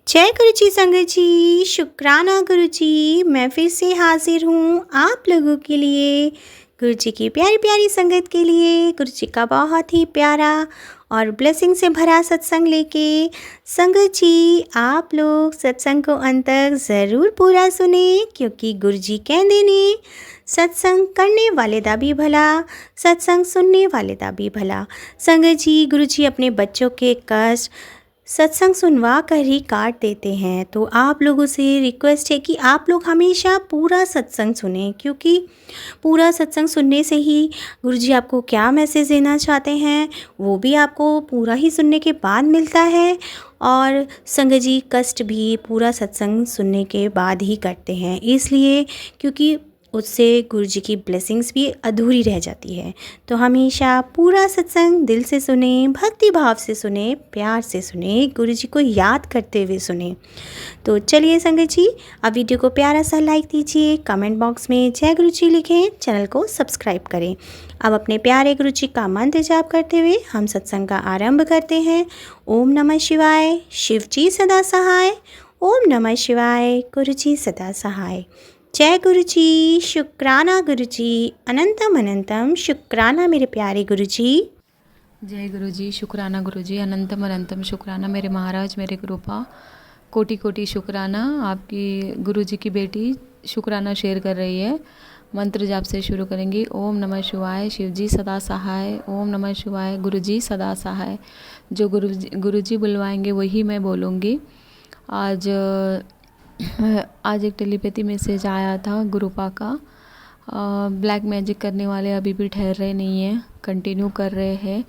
जय गुरु जी संगत जी, शुक्राना गुरु जी। मैं फिर से हाजिर हूँ आप लोगों के लिए, गुरु जी की प्यारी प्यारी संगत के लिए। गुरु जी का बहुत ही प्यारा और ब्लेसिंग से भरा सत्संग लेके। संगत जी, आप लोग सत्संग को अंत तक ज़रूर पूरा सुने, क्योंकि गुरु जी कहते ने सत्संग करने वाले दा भी भला, सत्संग सुनने वाले दा भी भला। संगत जी, गुरु जी अपने बच्चों के कष्ट सत्संग सुनवा कर ही काट देते हैं। तो आप लोगों से रिक्वेस्ट है कि आप लोग हमेशा पूरा सत्संग सुनें, क्योंकि पूरा सत्संग सुनने से ही गुरुजी आपको क्या मैसेज देना चाहते हैं वो भी आपको पूरा ही सुनने के बाद मिलता है। और संगत जी, कष्ट भी पूरा सत्संग सुनने के बाद ही कटते हैं, इसलिए क्योंकि उससे गुरुजी की ब्लेसिंग्स भी अधूरी रह जाती है। तो हमेशा पूरा सत्संग दिल से सुने, भक्ति भाव से सुने, प्यार से सुने, गुरुजी को याद करते हुए सुने। तो चलिए संगत जी, अब वीडियो को प्यारा सा लाइक दीजिए, कमेंट बॉक्स में जय गुरुजी लिखें, चैनल को सब्सक्राइब करें। अब अपने प्यारे गुरुजी का मंत्र जाप करते हुए हम सत्संग का आरंभ करते हैं। ओम नमः शिवाय, शिव जी सदा सहाय। ओम नमः शिवाय, गुरुजी सदा सहाय। जय गुरु जी, शुक्राना गुरु जी, अनंतम अनंतम शुक्राना मेरे प्यारे गुरु जी। जय गुरु जी, शुक्राना गुरु जी, अनंतम अनंतम शुक्राना मेरे महाराज, मेरे गुरुपा, कोटि कोटि शुक्राना। आपकी गुरु जी की बेटी शुक्राना शेयर कर रही है। मंत्र जाप से शुरू करेंगी। ओम नमः शिवाय, शिव जी सदा सहाय। ओम नमः शिवाय, गुरु जी सदा सहाय। जो गुरु जी बुलवाएंगे वही मैं बोलूँगी। आज एक टेलीपैथी मैसेज आया था गुरुपा का। ब्लैक मैजिक करने वाले अभी भी ठहर रहे नहीं हैं, कंटिन्यू कर रहे हैं।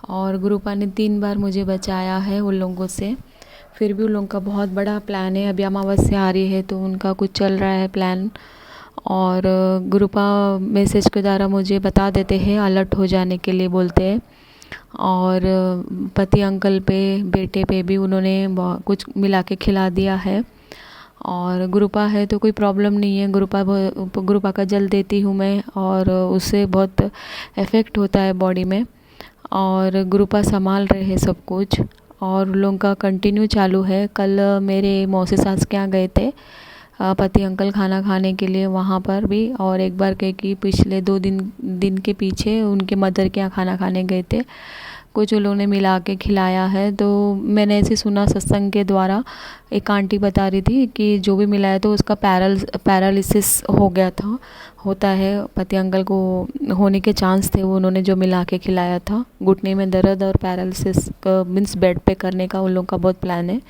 और गुरुपा ने 3 बार मुझे बचाया है उन लोगों से। फिर भी उन लोगों का बहुत बड़ा प्लान है। अभी अमावस्या आ रही है तो उनका कुछ चल रहा है प्लान। और गुरुपा मैसेज के द्वारा मुझे बता देते हैं, अलर्ट हो जाने के लिए बोलते हैं। और पति अंकल पे, बेटे पे भी उन्होंने कुछ मिला के खिला दिया है। और गुरुपा है तो कोई प्रॉब्लम नहीं है। गुरुपा का जल देती हूँ मैं, और उससे बहुत इफ़ेक्ट होता है बॉडी में। और गुरुपा संभाल रहे हैं सब कुछ, और लोगों का कंटिन्यू चालू है। कल मेरे मौसी सास के यहाँ गए थे पति अंकल खाना खाने के लिए, वहाँ पर भी। और एक बार कहे कि पिछले 2 दिन के पीछे उनके मदर के यहाँ खाना खाने गए थे। कुछ उन लोगों ने मिला के खिलाया है। तो मैंने ऐसे सुना सत्संग के द्वारा, एक आंटी बता रही थी कि जो भी मिलाया तो उसका पैरालिसिस हो गया था, होता है। पति अंकल को होने के चांस थे, वो उन्होंने जो मिला के खिलाया था। घुटने में दर्द और पैरालिसिस मीन्स बेड पे करने का उन लोगों का बहुत प्लान है।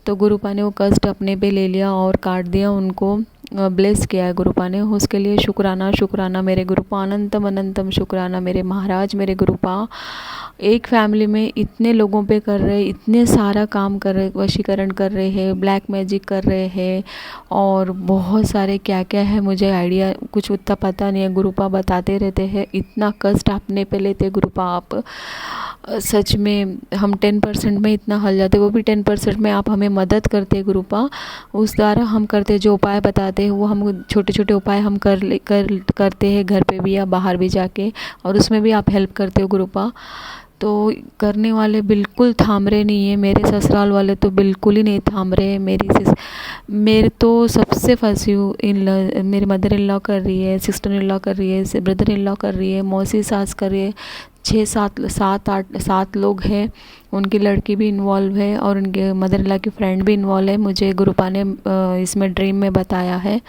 तो गुरुपा ने वो कष्ट अपने पे ले लिया और काट दिया, उनको ब्लेस किया है गुरुपा ने। उसके लिए शुक्राना शुक्राना मेरे गुरुपा, अनंतम अनंतम शुक्राना मेरे महाराज, मेरे गुरुपा। एक फैमिली में इतने लोगों पे कर रहे, इतने सारा काम कर रहे, वशीकरण कर रहे हैं, ब्लैक मैजिक कर रहे हैं, और बहुत सारे क्या क्या है मुझे आइडिया कुछ उतना पता नहीं है। गुरुपा बताते रहते हैं। इतना कष्ट अपने पे लेते गुरुपा आप, सच में हम 10% में इतना हल जाते, वो भी 10% में आप हमें मदद करते गुरुपा। उस द्वारा हम करते, जो उपाय बताते हैं वो हम छोटे छोटे उपाय हम करते हैं घर पे भी या बाहर भी जाके, और उसमें भी आप हेल्प करते हो गुरुपा। तो करने वाले बिल्कुल थाम रहे नहीं है। मेरे ससुराल वाले तो बिल्कुल ही नहीं थाम रहे। मेरे तो सबसे फंसी हूँ। मेरी मदर इन लॉ कर रही है, सिस्टर इन लॉ कर रही है, ब्रदर इन लॉ कर रही है, मौसी सास कर रही है। 7 लोग हैं। उनकी लड़की भी इन्वॉल्व है, और उनके मदर इन लॉ की फ्रेंड भी इन्वॉल्व है। मुझे गुरुपा ने इसमें ड्रीम में बताया है।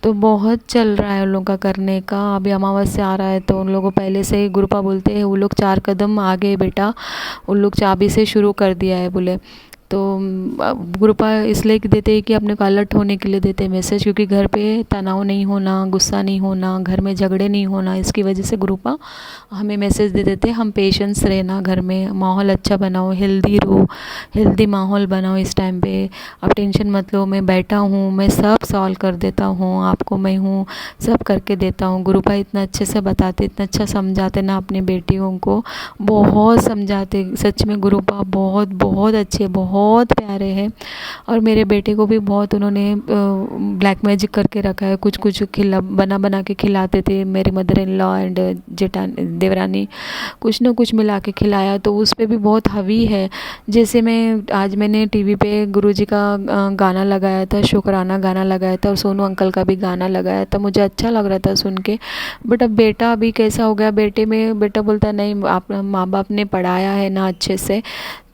तो बहुत चल रहा है उन लोगों का करने का। अभी अमावस्या आ रहा है तो उन लोगों को पहले से ही गुरुपा बोलते हैं, वो लोग 4 कदम आगे बेटा, उन लोग चाबी से शुरू कर दिया है बोले। तो गुरुपा इसलिए देते हैं कि अपने को अलर्ट होने के लिए देते हैं मैसेज, क्योंकि घर पे तनाव नहीं होना, गुस्सा नहीं होना, घर में झगड़े नहीं होना। इसकी वजह से गुरुपा हमें मैसेज दे देते हैं, हम पेशेंस रहना, घर में माहौल अच्छा बनाओ, हेल्दी रहो, हेल्दी माहौल बनाओ इस टाइम पे। अब टेंशन मत लो, मैं बैठा हूँ, मैं सब सॉल्व कर देता हूँ, आपको मैं हूँ, सब करके देता हूँ। गुरुपा इतना अच्छे से बताते, इतना अच्छा समझाते ना अपनी बेटियों को, बहुत समझाते। सच में गुरुपा बहुत बहुत अच्छे, बहुत बहुत प्यारे हैं। और मेरे बेटे को भी बहुत उन्होंने ब्लैक मैजिक करके रखा है। कुछ कुछ बना बना के खिलाते थे। मेरी मदर इन लॉ एंड देवरानी कुछ ना कुछ मिला के खिलाया, तो उस पर भी बहुत हावी है। जैसे मैंने टीवी पे गुरुजी का गाना लगाया था, शुक्राना गाना लगाया था, और सोनू अंकल का भी गाना लगाया था। मुझे अच्छा लग रहा था सुन के। बट अब बेटा अभी कैसा हो गया, बेटा बोलता नहीं, आप माँ बाप ने पढ़ाया है ना अच्छे से,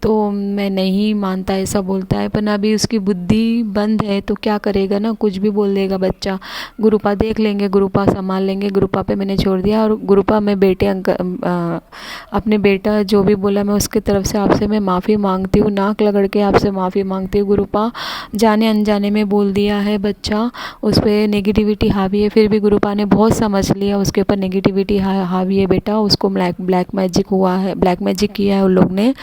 तो मैं नहीं मानता, ऐसा बोलता है। पर अभी उसकी बुद्धि बंद है तो क्या करेगा ना, कुछ भी बोल देगा बच्चा। गुरुपा देख लेंगे, गुरुपा संभाल लेंगे, गुरुपा पे मैंने छोड़ दिया। और गुरुपा मैं अपने बेटा जो भी बोला मैं उसकी तरफ से आपसे मैं माफ़ी मांगती हूँ, नाक रगड़ के आपसे माफ़ी मांगती हूँ। गुरुपा जाने अनजाने में बोल दिया है बच्चा, उस पर नेगेटिविटी हावी है, फिर भी गुरुपा ने बहुत समझ लिया उसके ऊपर नेगेटिविटी हावी है बेटा, उसको ब्लैक मैजिक हुआ है, ब्लैक मैजिक किया है उन लोग ने।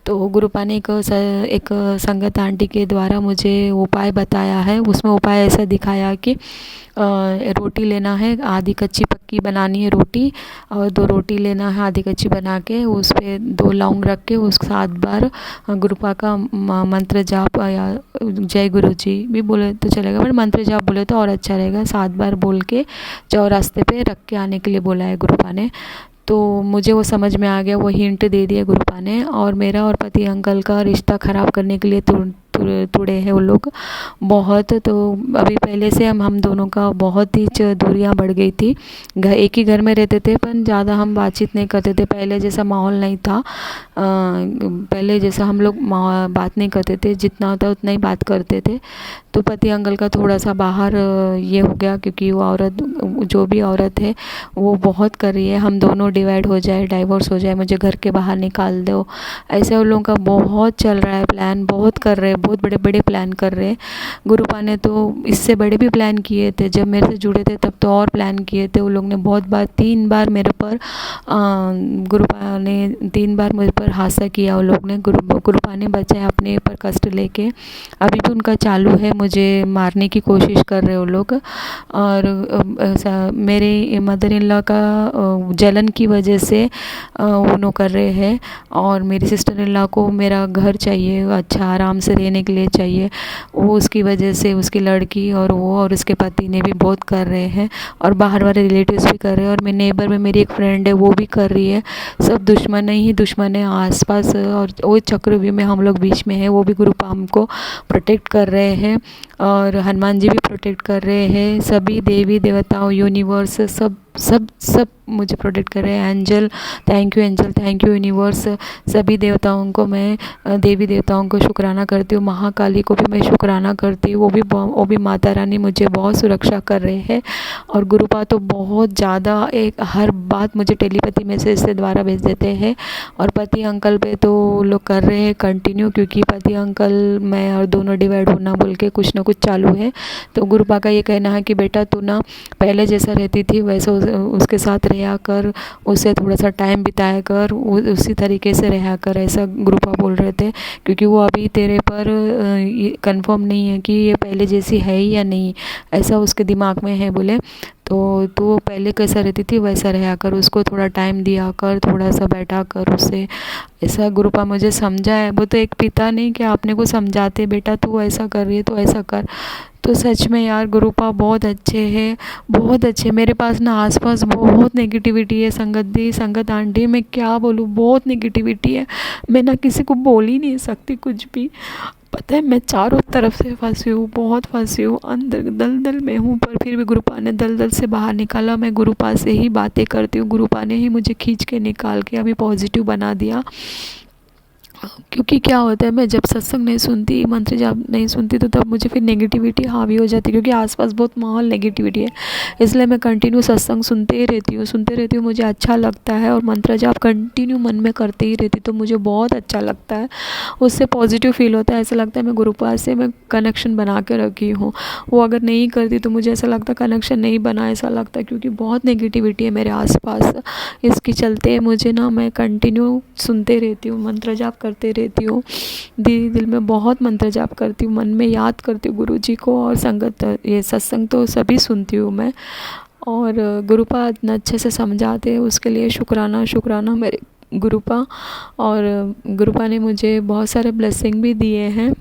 तो गुरुपा ने एक संगत आंटी के द्वारा मुझे उपाय बताया है। उसमें उपाय ऐसा दिखाया कि रोटी लेना है, आधी कच्ची पक्की बनानी है रोटी, और 2 रोटी लेना है आधी कच्ची बना के, उस पर 2 लौंग रख के उस 7 बार गुरुपा का मंत्र जाप या जय गुरु जी भी बोले तो चलेगा, पर मंत्र जाप बोले तो और अच्छा रहेगा। 7 बार बोल के चौरास्ते पे रख के आने के लिए बोला है गुरुपा ने। तो मुझे वो समझ में आ गया, वो हिंट दे दिया गुरुपा ने। और मेरा और पति अंकल का रिश्ता ख़राब करने के लिए तुड़े हैं वो लोग बहुत। तो अभी पहले से हम दोनों का बहुत ही दूरियां बढ़ गई थी। एक ही घर में रहते थे पर ज़्यादा हम बातचीत नहीं करते थे। पहले जैसा माहौल नहीं था, पहले जैसा हम लोग बात नहीं करते थे, जितना होता उतना ही बात करते थे। तो पति अंकल का थोड़ा सा बाहर ये हो गया, क्योंकि वो औरत, जो भी औरत है वो बहुत कर रही है, हम दोनों डिवाइड हो जाए, डाइवोर्स हो जाए, मुझे घर के बाहर निकाल दो, ऐसे उन लोगों का बहुत चल रहा है प्लान, बहुत कर रहे हैं, बहुत बड़े बड़े प्लान कर रहे हैं। गुरुपा ने तो इससे बड़े भी प्लान किए थे, जब मेरे से जुड़े थे तब तो और प्लान किए थे। उन लोग ने बहुत बार 3 बार मेरे पर गुरुपा ने 3 बार मेरे पर हादसा किया। उन लोग ने गुरुपा ने बचाया अपने पर कष्ट लेके। अभी भी उनका चालू है, मुझे मारने की कोशिश कर रहे हैं वो लोग। और मेरे मदर इन लॉ का जलन की वजह से वो कर रहे हैं। और मेरी सिस्टर इन लॉ को मेरा घर चाहिए, अच्छा आराम से रहने के लिए चाहिए, वो उसकी वजह से उसकी लड़की और वो और उसके पति ने भी बहुत कर रहे हैं। और बाहर वाले रिलेटिव्स भी कर रहे हैं, और मेरे नेबर में मेरी एक फ्रेंड है वो भी कर रही है। सब दुश्मन ही दुश्मन है आसपास, और वो चक्रव्यूह में हम लोग बीच में है। वो भी गुरुपा हमको प्रोटेक्ट कर रहे हैं, और हनुमान जी भी प्रोटेक्ट कर रहे हैं। सभी देवी देवताओं, यूनिवर्स, सब मुझे प्रोटेक्ट कर रहे हैं। Angel thank you universe. सभी देवताओं को मैं, देवी देवताओं को शुक्राना करती हूँ। महाकाली को भी मैं शुक्राना करती हूँ, वो भी माता रानी मुझे बहुत सुरक्षा कर रहे हैं। और गुरुपा तो बहुत ज़्यादा हर बात मुझे टेलीपैथी मैसेज से द्वारा भेज देते हैं। और पति अंकल पे तो लोग कर रहे हैं कंटिन्यू, क्योंकि पति अंकल मैं और दोनों डिवाइड होना बोल के कुछ ना कुछ चालू है। तो गुरुपा का ये कहना है कि बेटा तू ना पहले जैसा रहती थी वैसा उसके साथ रहा कर, उससे थोड़ा सा टाइम बिताया कर, उसी तरीके से रहा कर, ऐसा गुरुपा बोल रहे थे। क्योंकि वो अभी तेरे पर कंफर्म नहीं है कि ये पहले जैसी है ही या नहीं, ऐसा उसके दिमाग में है। बोले तो तू पहले कैसा रहती थी वैसा रहा कर, उसको थोड़ा टाइम दिया कर, थोड़ा सा बैठा कर उससे, ऐसा गुरुपा मुझे समझा है। वो तो एक पिता नहीं कि आपने को समझाते, बेटा तू ऐसा कर रही है तो ऐसा कर। तो सच में यार गुरुपा बहुत अच्छे हैं, बहुत अच्छे। मेरे पास ना आसपास बहुत नेगेटिविटी है संगत आंटी, मैं क्या बोलूँ, बहुत नेगेटिविटी है। मैं ना किसी को बोल ही नहीं सकती कुछ भी। पता है मैं चारों तरफ से फंसी हूँ, बहुत फंसी हूँ, अंदर दलदल में हूँ। पर फिर भी गुरुपा ने दलदल से बाहर निकाला। मैं गुरुपा से ही बातें करती हूँ, गुरुपा ने ही मुझे खींच के निकाल के अभी पॉजिटिव बना दिया। क्योंकि क्या होता है, मैं जब सत्संग नहीं सुनती, मंत्र जाप नहीं सुनती, तो तब मुझे फिर नेगेटिविटी हावी हो जाती है, क्योंकि आसपास बहुत माहौल नेगेटिविटी है। इसलिए मैं कंटिन्यू सत्संग सुनते रहती हूँ, मुझे अच्छा लगता है। और मंत्र जाप कंटिन्यू मन में करते ही रहती, तो मुझे बहुत अच्छा लगता है, उससे पॉजिटिव फील होता है। ऐसा लगता है मैं गुरुपा से मैं कनेक्शन बना के रखी हूँ। वो अगर नहीं करती तो मुझे ऐसा लगता कनेक्शन नहीं बना, ऐसा लगता है, क्योंकि बहुत नेगेटिविटी है मेरे आसपास। इसके चलते मुझे ना, मैं कंटिन्यू सुनते रहती हूँ, मंत्र जाप करते रहती हूँ, दिल में बहुत मंत्र जाप करती हूँ, मन में याद करती हूँ गुरुजी को। और संगत, ये सत्संग तो सभी सुनती हूँ मैं। और गुरुपा इतना अच्छे से समझाते हैं, उसके लिए शुक्राना गुरुपा। और गुरुपा ने मुझे बहुत सारे ब्लेसिंग भी दिए हैं।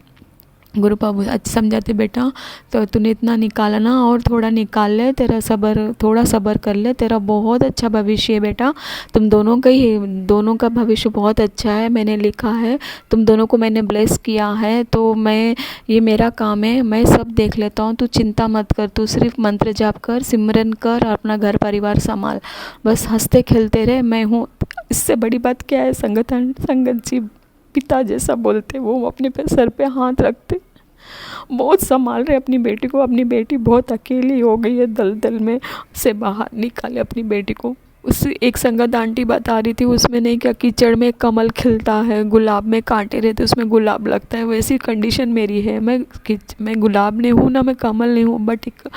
गुरुपा समझाते बेटा तो तूने इतना निकाला ना, और थोड़ा निकाल ले, तेरा सब्र, थोड़ा सब्र कर ले, तेरा बहुत अच्छा भविष्य है बेटा, तुम दोनों का भविष्य बहुत अच्छा है, मैंने लिखा है, तुम दोनों को मैंने ब्लेस किया है, तो मैं, ये मेरा काम है, मैं सब देख लेता हूँ, तू चिंता मत कर, तू सिर्फ मंत्र जाप कर, सिमरन कर, और अपना घर परिवार संभाल, बस हंसते खेलते रहे, मैं हूँ। इससे बड़ी बात क्या है? संगत जी पिता जैसा बोलते, वो अपने सर पे हाथ रखते, बहुत संभाल रहे अपनी बेटी को। अपनी बेटी बहुत अकेली हो गई है, दलदल में से बाहर निकाले अपनी बेटी को। उस एक संगत आंटी बता रही थी, उसमें नहीं क्या कीचड़ में कमल खिलता है, गुलाब में कांटे रहते उसमें गुलाब लगता है, वैसी कंडीशन मेरी है। मैं गुलाब नहीं हूँ ना मैं कमल नहीं हूँ, बट एक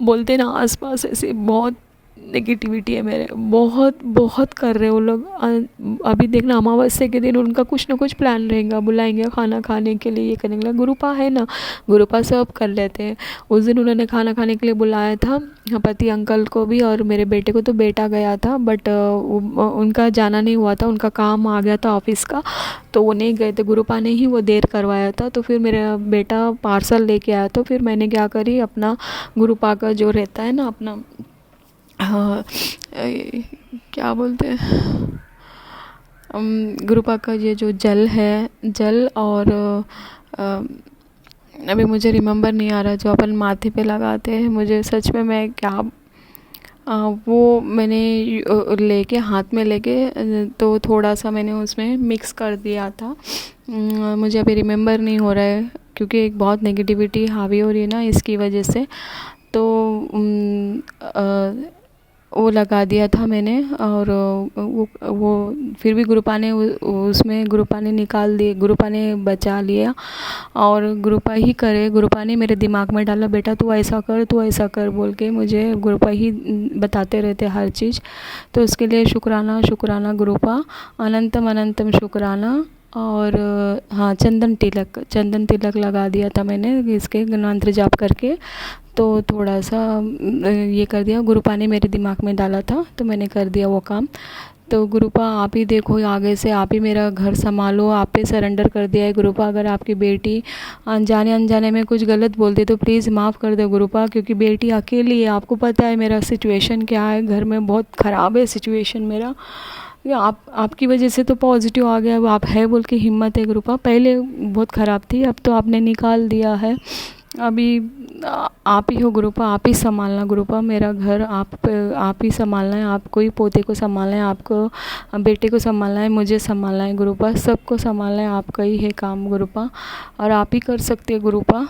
बोलते ना आसपास ऐसे बहुत नेगेटिविटी है मेरे, बहुत कर रहे वो लोग। अभी देखना अमावस्या के दिन उनका कुछ ना कुछ प्लान रहेगा, बुलाएंगे खाना खाने के लिए, ये करने के लिए। गुरुपा है ना, गुरुपा सब कर लेते हैं। उस दिन उन्होंने खाना खाने के लिए बुलाया था पति अंकल को भी, और मेरे बेटे को तो बेटा गया था, बट उनका जाना नहीं हुआ था, उनका काम आ गया था ऑफिस का, तो वो नहीं गए थे। गुरुपा ने ही वो देर करवाया था, तो फिर मेरा बेटा पार्सल लेके आया, तो फिर मैंने क्या करी, अपना गुरुपा का जो रहता है ना अपना, हाँ क्या बोलते हैं, गुरुपा का ये जो जल है, जल और अभी मुझे रिमेंबर नहीं आ रहा, जो अपन माथे पे लगाते हैं, मुझे सच में मैं क्या वो मैंने लेके हाथ में लेके तो थोड़ा सा मैंने उसमें मिक्स कर दिया था। मुझे अभी रिमेंबर नहीं हो रहा है, क्योंकि एक बहुत नेगेटिविटी हावी हो रही है ना, इसकी वजह से। तो वो लगा दिया था मैंने, और वो फिर भी गुरुपा ने उसमें गुरुपा ने निकाल दिए, गुरुपा ने बचा लिया, और गुरुपा ही करे, गुरुपा ने मेरे दिमाग में डाला, बेटा तू ऐसा कर, तू ऐसा कर बोल के मुझे गुरुपा ही बताते रहते हर चीज़। तो उसके लिए शुक्राना शुक्राना गुरुपा, अनंतम अनंतम शुक्राना। और हाँ, चंदन तिलक लगा दिया था मैंने इसके मंत्र जाप करके, तो थोड़ा सा ये कर दिया, गुरुपा ने मेरे दिमाग में डाला था, तो मैंने कर दिया वो काम। तो गुरुपा आप ही देखो, आगे से आप ही मेरा घर संभालो, आप पे सरेंडर कर दिया है गुरुपा। अगर आपकी बेटी अनजाने में कुछ गलत बोलती तो प्लीज़ माफ़ कर दो गुरुपा, क्योंकि बेटी अकेली है, आपको पता है मेरा सिचुएशन क्या है, घर में बहुत ख़राब है सिचुएशन मेरा। आपकी वजह से तो पॉजिटिव आ गया, अब आप है बोल के हिम्मत है गुरुपा, पहले बहुत ख़राब थी, अब तो आपने निकाल दिया है। अभी आप ही हो गुरुपा, आप ही संभालना गुरुपा, मेरा घर आप ही संभालना है, आपको ही पोते को संभालना है, आपको बेटे को संभालना है, मुझे संभालना है गुरुपा, सबको संभालना है, आपका ही है काम गुरुपा, और आप ही कर सकते हैं गुरुपा।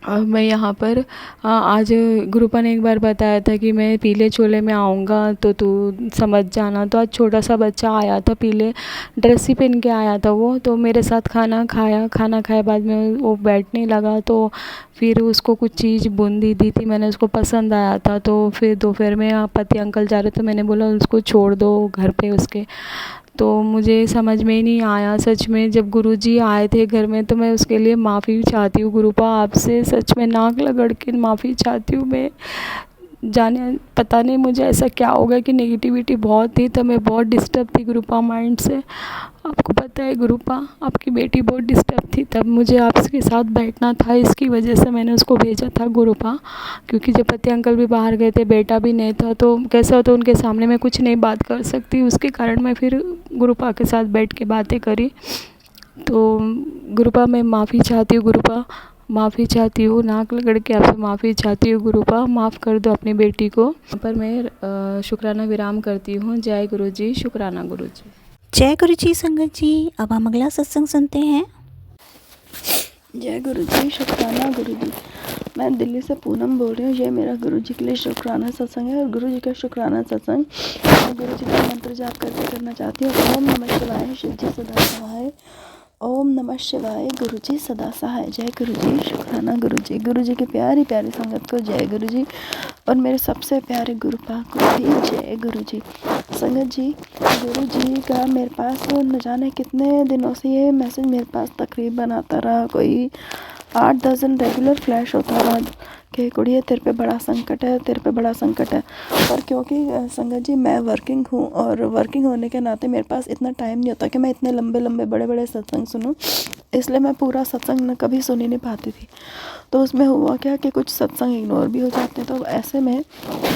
और मैं यहाँ पर आज गुरुपा ने एक बार बताया था कि मैं पीले चोले में आऊँगा तो तू समझ जाना। तो आज छोटा सा बच्चा आया था, पीले ड्रेस ही पहन के आया था वो, तो मेरे साथ खाना खाए बाद में वो बैठने लगा, तो फिर उसको कुछ चीज़ बूंदी दी थी मैंने, उसको पसंद आया था। तो फिर दोपहर में पति अंकल जा रहे थे, मैंने बोला उसको छोड़ दो घर पे उसके, तो मुझे समझ में ही नहीं आया सच में। जब गुरुजी आए थे घर में तो मैं उसके लिए माफ़ी चाहती हूँ गुरुपा, आपसे सच में नाक लगड़ के माफ़ी चाहती हूँ मैं। जाने पता नहीं मुझे ऐसा क्या हो गया कि नेगेटिविटी बहुत थी, तो मैं बहुत डिस्टर्ब थी गुरुपा माइंड से। आपको पता है गुरुपा, आपकी बेटी बहुत डिस्टर्ब थी, तब मुझे आपके साथ बैठना था, इसकी वजह से मैंने उसको भेजा था गुरुपा। क्योंकि जब पति अंकल भी बाहर गए थे, बेटा भी नहीं था, तो कैसा होता उनके सामने मैं कुछ नहीं बात कर सकती, उसके कारण मैं फिर गुरुपा के साथ बैठ के बातें करी। तो गुरुपा मैं माफ़ी चाहती हूँ गुरुपा, माफ़ी चाहती हूँ, नाक लगड़ के आपसे माफ़ी चाहती हूँ गुरुपा, माफ़ कर दो अपनी बेटी को। यहाँ पर मैं शुक्राना विराम करती हूँ। जय गुरुजी, शुक्राना गुरुजी। जय गुरुजी संगत जी। अब हम अगला सत्संग सुनते हैं। जय गुरुजी, शुक्राना गुरुजी। मैं दिल्ली से पूनम बोल रही हूँ। ये मेरा गुरुजी के लिए शुक्राना सत्संग है, और गुरुजी का शुक्राना सत्संग मैं गुरुजी का मंत्र जाप करके करना चाहती हूँ। ओम नमः शिवाय, शिव जी सदा सहाय। ओम नमः शिवाय, गुरुजी सदा सहाय। जय गुरुजी, शुक्राना गुरुजी। गुरुजी की प्यारी प्यारी संगत को जय गुरुजी, और मेरे सबसे प्यारे गुरुपा को भी जय गुरुजी। संगत जी, गुरुजी का मेरे पास न जाने कितने दिनों से ये मैसेज मेरे पास तकरीबन आता रहा, कोई 8 दर्जन रेगुलर फ्लैश होता रहा। कि कुड़िए तेरे पे बड़ा संकट है, तेरे पे बड़ा संकट है। पर क्योंकि संगत जी मैं वर्किंग हूँ और वर्किंग होने के नाते मेरे पास इतना टाइम नहीं होता कि मैं इतने लंबे लंबे बड़े बड़े सत्संग सुनूँ, इसलिए मैं पूरा सत्संग न कभी सुन ही नहीं पाती थी। तो उसमें हुआ क्या कि कुछ सत्संग इग्नोर भी हो जाते हैं, तो ऐसे में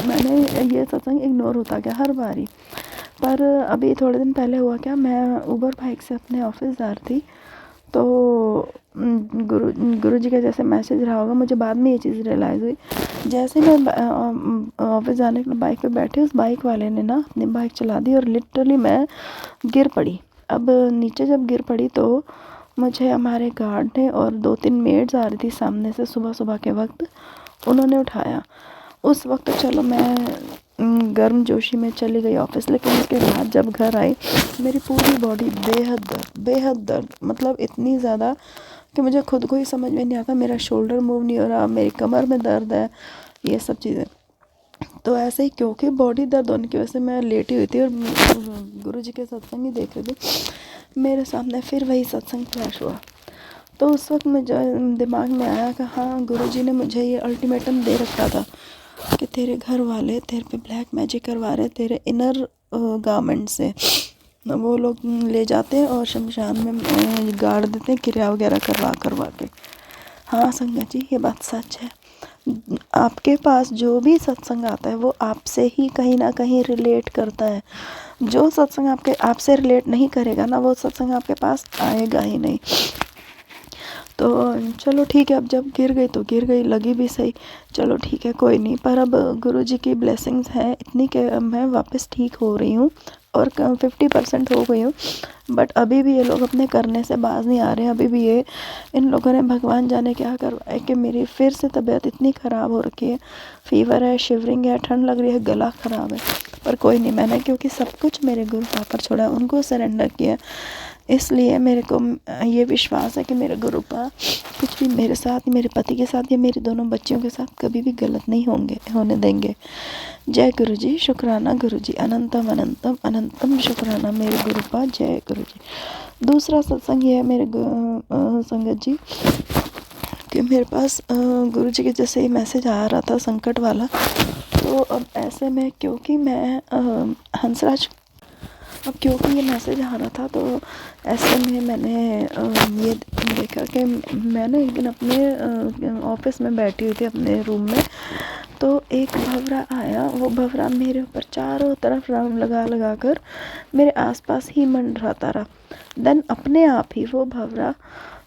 मैंने ये सत्संग इग्नोर होता गया हर बारी। पर अभी थोड़े दिन पहले हुआ क्या, मैं ऊबर बाइक से अपने ऑफिस जा रही थी, तो गुरु जी का जैसे मैसेज रहा होगा, मुझे बाद में ये चीज़ रियलाइज़ हुई। जैसे मैं ऑफिस जाने के लिए बाइक पे बैठी, उस बाइक वाले ने ना अपनी बाइक चला दी और लिटरली मैं गिर पड़ी। अब नीचे जब गिर पड़ी तो मुझे हमारे गार्ड ने और 2-3 मेड्स आ रही थी सामने से सुबह सुबह के वक्त, उन्होंने उठाया। उस वक्त चलो मैं गर्म जोशी में चली गई ऑफिस, लेकिन उसके बाद जब घर आई मेरी पूरी बॉडी बेहद दर्द, मतलब इतनी ज़्यादा कि मुझे खुद को ही समझ में नहीं आता। मेरा शोल्डर मूव नहीं हो रहा, मेरी कमर में दर्द है, ये सब चीज़ें। तो ऐसे ही क्योंकि बॉडी दर्द होने की वजह से मैं लेटी हुई थी और गुरु जी के सत्संग ही देख रही थी। मेरे सामने फिर वही सत्संग फ्लैश हुआ। तो उस वक्त मुझे दिमाग में आया कि हाँ, गुरु जी ने मुझे ये अल्टीमेटम दे रखा था कि तेरे घर वाले तेरे पे ब्लैक मैजिक करवा रहे, तेरे इनर गारमेंट से वो लोग ले जाते हैं और शमशान में गाड़ देते हैं, क्रिया वगैरह करवा के। हाँ संगत जी, ये बात सच है। आपके पास जो भी सत्संग आता है वो आपसे ही कहीं ना कहीं रिलेट करता है। जो सत्संग आपसे रिलेट नहीं करेगा ना, वो सत्संग आपके पास आएगा ही नहीं। तो चलो ठीक है, अब जब गिर गई तो गिर गई, लगी भी सही, चलो ठीक है कोई नहीं। पर अब गुरु जी की ब्लेसिंग्स हैं इतनी कि मैं वापस ठीक हो रही हूँ और 50% हो गई हूँ। बट अभी भी ये लोग अपने करने से बाज नहीं आ रहे हैं। अभी भी इन लोगों ने भगवान जाने क्या करवाया कि मेरी फिर से तबीयत इतनी ख़राब हो रखी है, फीवर है, शिवरिंग है, ठंड लग रही है, गला ख़राब है। पर कोई नहीं, मैंने क्योंकि सब कुछ मेरे गुरु पापा पर छोड़ा, उनको सरेंडर किया, इसलिए मेरे को ये विश्वास है कि मेरे गुरु पा कुछ भी मेरे साथ, मेरे पति के साथ या मेरी दोनों बच्चियों के साथ कभी भी गलत नहीं होने देंगे। जय गुरु जी, शुक्राना गुरु जी, अनंतम अनंतम अनंतम शुक्राना मेरे गुरु पा, जय गुरु जी। दूसरा सत्संग ये है मेरे संगत जी कि मेरे पास गुरु जी के जैसे ही मैसेज आ रहा था संकट वाला, तो अब ऐसे में क्योंकि मैं हंसराज क्योंकि ये मैसेज आ रहा था, तो ऐसे में मैंने ये देखा कि मैंने एक दिन अपने ऑफिस में बैठी हुई थी अपने रूम में, तो एक भंवरा आया। वो भंवरा मेरे ऊपर चारों तरफ राउंड लगा कर मेरे आसपास ही मंडराता रहा। देन अपने आप ही वो भंवरा,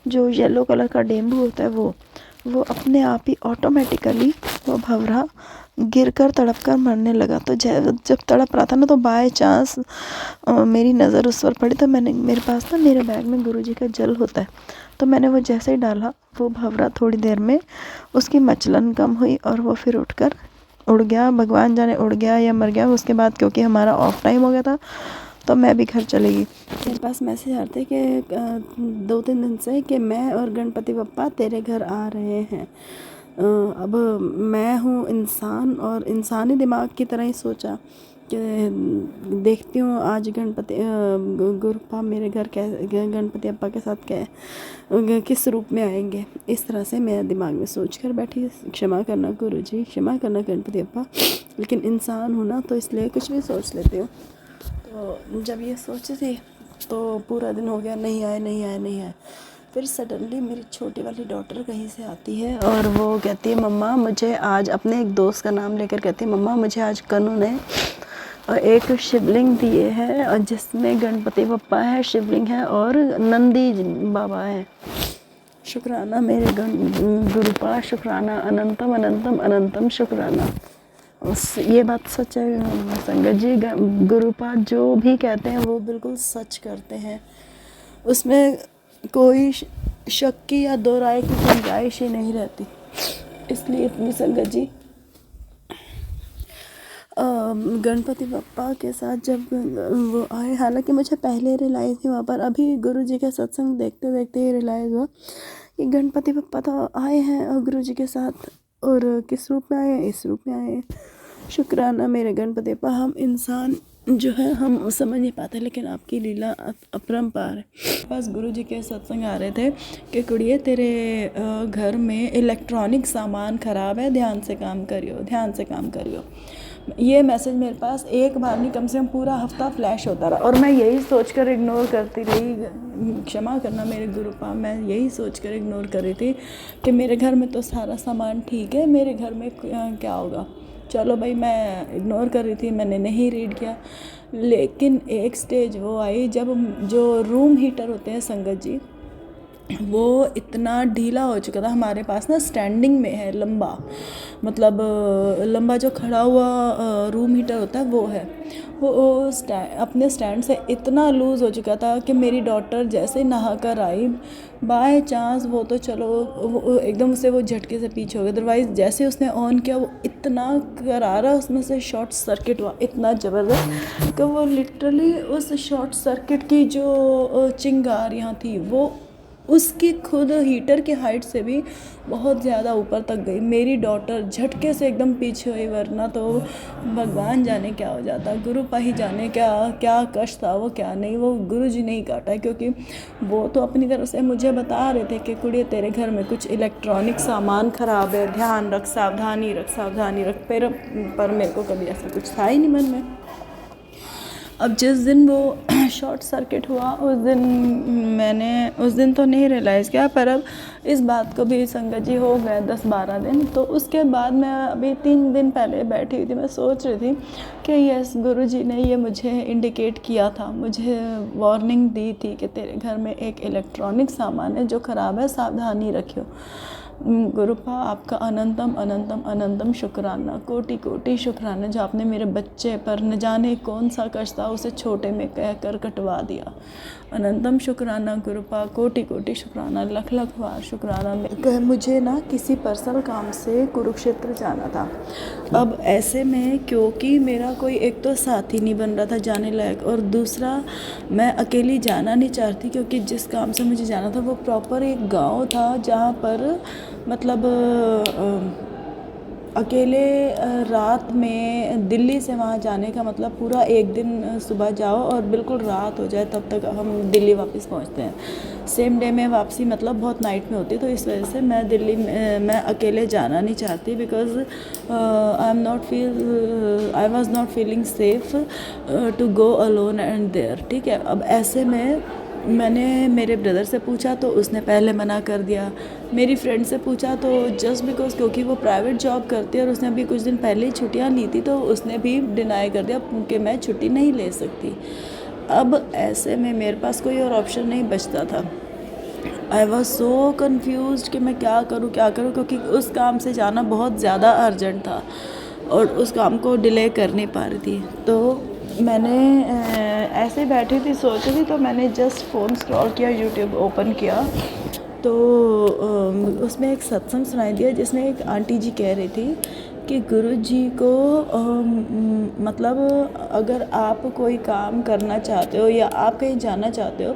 जो येलो कलर का डेंगू होता है, वो अपने आप ही ऑटोमेटिकली वो भंवरा गिरकर तड़पकर मरने लगा। तो जब तड़प रहा था ना, तो बाय चांस मेरी नज़र उस पर पड़ी, तो मेरे पास ना मेरे बैग में गुरुजी का जल होता है, तो मैंने वो जैसे ही डाला, वो भंवरा थोड़ी देर में उसकी मचलन कम हुई और वो फिर उठकर उड़ गया। भगवान जाने उड़ गया या मर गया। उसके बाद क्योंकि हमारा ऑफ टाइम हो गया था, तो मैं भी घर चली गई। मेरे पास मैसेज आते कि 2-3 दिन से कि मैं और गणपति बप्पा तेरे घर आ रहे हैं। अब मैं हूँ इंसान और इंसानी दिमाग की तरह ही सोचा कि देखती हूँ आज गणपति गुरुपा मेरे घर गणपति अप्पा के साथ किस रूप में आएंगे। इस तरह से मैं दिमाग में सोच कर बैठी। क्षमा करना गुरुजी, क्षमा करना गणपति अप्पा, लेकिन इंसान हूँ ना, तो इसलिए कुछ भी सोच लेती हूँ। तो जब ये सोची थी तो पूरा दिन हो गया, नहीं आए। फिर सडनली मेरी छोटी वाली डॉटर कहीं से आती है और वो कहती है, मम्मा मुझे आज, अपने एक दोस्त का नाम लेकर कहती है, मम्मा मुझे आज कनु ने एक शिवलिंग दिए है और जिसमें गणपति बप्पा है, शिवलिंग है और नंदी बाबा है। शुक्राना मेरे गुरुपा, शुक्राना अनंतम अनंतम अनंतम शुक्राना। ये बात सच है संगत जी, गुरुपा जो भी कहते हैं वो बिल्कुल सच करते हैं, उसमें कोई शक की या दो राय की गुंजाइश ही नहीं रहती। इसलिए इतनी संगत जी, गणपति बप्पा के साथ जब वो आए, हालांकि मुझे पहले रियलाइज़ नहीं हुआ, पर अभी गुरु जी के सत्संग देखते देखते ही रियलाइज़ हुआ कि गणपति बप्पा तो आए हैं और गुरु जी के साथ, और किस रूप में आए हैं, इस रूप में आए हैं। शुक्राना मेरे गणपति बप्पा, हम इंसान जो है हम समझ नहीं पाते, लेकिन आपकी लीला अपरंपार है। बस गुरु जी के सत्संग आ रहे थे कि कुड़िए तेरे घर में इलेक्ट्रॉनिक सामान ख़राब है, ध्यान से काम करियो, ध्यान से काम करियो। ये मैसेज मेरे पास एक बार नहीं, कम से कम पूरा हफ्ता फ्लैश होता रहा और मैं यही सोचकर इग्नोर करती रही। क्षमा करना मेरे गुरुपा, मैं यही सोचकर इग्नोर कर रही थी कि मेरे घर में तो सारा सामान ठीक है, मेरे घर में क्या होगा। चलो भाई, मैं इग्नोर कर रही थी, मैंने नहीं रीड किया। लेकिन एक स्टेज वो आई जब जो रूम हीटर होते हैं संगत जी, वो इतना ढीला हो चुका था। हमारे पास ना स्टैंडिंग में है लंबा, मतलब लंबा जो खड़ा हुआ रूम हीटर होता है वो है, वो अपने स्टैंड से इतना लूज़ हो चुका था कि मेरी डॉटर जैसे नहा कर आई, बाय चांस वो तो चलो वो एकदम उसे वो झटके से पीछे हो गया, अदरवाइज़ जैसे उसने ऑन किया वो इतना करारा उसमें से शॉर्ट सर्किट हुआ, इतना ज़बरदस्त कि वो लिटरली उस शॉर्ट सर्किट की जो चिंगारियाँ थी वो उसकी खुद हीटर की हाइट से भी बहुत ज़्यादा ऊपर तक गई। मेरी डॉटर झटके से एकदम पीछे हुई, वरना तो भगवान जाने क्या हो जाता, गुरुपा ही जाने क्या क्या कष्ट था वो, क्या नहीं। वो गुरु जी ने ही काटा, क्योंकि वो तो अपनी तरफ से मुझे बता रहे थे कि कुड़िए तेरे घर में कुछ इलेक्ट्रॉनिक सामान ख़राब है, ध्यान रख, सावधानी रख, सावधानी रख। पर मेरे को कभी ऐसा कुछ था ही नहीं मन में। अब जिस दिन वो शॉर्ट सर्किट हुआ मैंने उस दिन तो नहीं रियलाइज़ किया, पर अब इस बात को भी संगत जी हो गए 10-12 दिन। तो उसके बाद मैं अभी 3 दिन पहले बैठी हुई थी, मैं सोच रही थी कि यस गुरु जी ने ये मुझे इंडिकेट किया था, मुझे वार्निंग दी थी कि तेरे घर में एक इलेक्ट्रॉनिक सामान है जो ख़राब है, सावधानी रखियो। गुरुपा आपका अनंतम अनंतम अनंतम शुक्राना, कोटि कोटि शुक्राना, जो आपने मेरे बच्चे पर न जाने कौन सा कष्ट था उसे छोटे में कह कर कटवा दिया। अनंतम शुक्राना गुरुपा, कोटि कोटि शुक्राना, लख लख बार शुक्राना। मुझे ना किसी पर्सनल काम से कुरुक्षेत्र जाना था। अब ऐसे में क्योंकि मेरा कोई एक तो साथी नहीं बन रहा था जाने लायक, और दूसरा मैं अकेली जाना नहीं चाहती, क्योंकि जिस काम से मुझे जाना था वो प्रॉपर एक गांव था जहाँ पर मतलब अकेले रात में दिल्ली से वहाँ जाने का मतलब पूरा एक दिन सुबह जाओ और बिल्कुल रात हो जाए तब तक हम दिल्ली वापस पहुँचते हैं। सेम डे में वापसी मतलब बहुत नाइट में होती है। तो इस वजह से मैं दिल्ली में मैं अकेले जाना नहीं चाहती, because I was not feeling safe to go alone and there. ठीक है, अब ऐसे में मैंने मेरे ब्रदर से पूछा तो उसने पहले मना कर दिया, मेरी फ्रेंड से पूछा तो जस्ट बिकॉज क्योंकि वो प्राइवेट जॉब करती है और उसने अभी कुछ दिन पहले ही छुट्टियां ली थी तो उसने भी डिनाई कर दिया कि मैं छुट्टी नहीं ले सकती। अब ऐसे में मेरे पास कोई और ऑप्शन नहीं बचता था। आई वॉज सो कन्फ्यूज कि मैं क्या करूँ, क्योंकि उस काम से जाना बहुत ज़्यादा अर्जेंट था और उस काम को डिले कर नहीं पा रही थी। तो मैंने ऐसे बैठी थी सोच रही थी, तो मैंने जस्ट फ़ोन स्क्रॉल किया, यूट्यूब ओपन किया तो उसमें एक सत्संग सुनाई दिया जिसमें एक आंटी जी कह रही थी कि गुरु जी को मतलब अगर आप कोई काम करना चाहते हो या आप कहीं जाना चाहते हो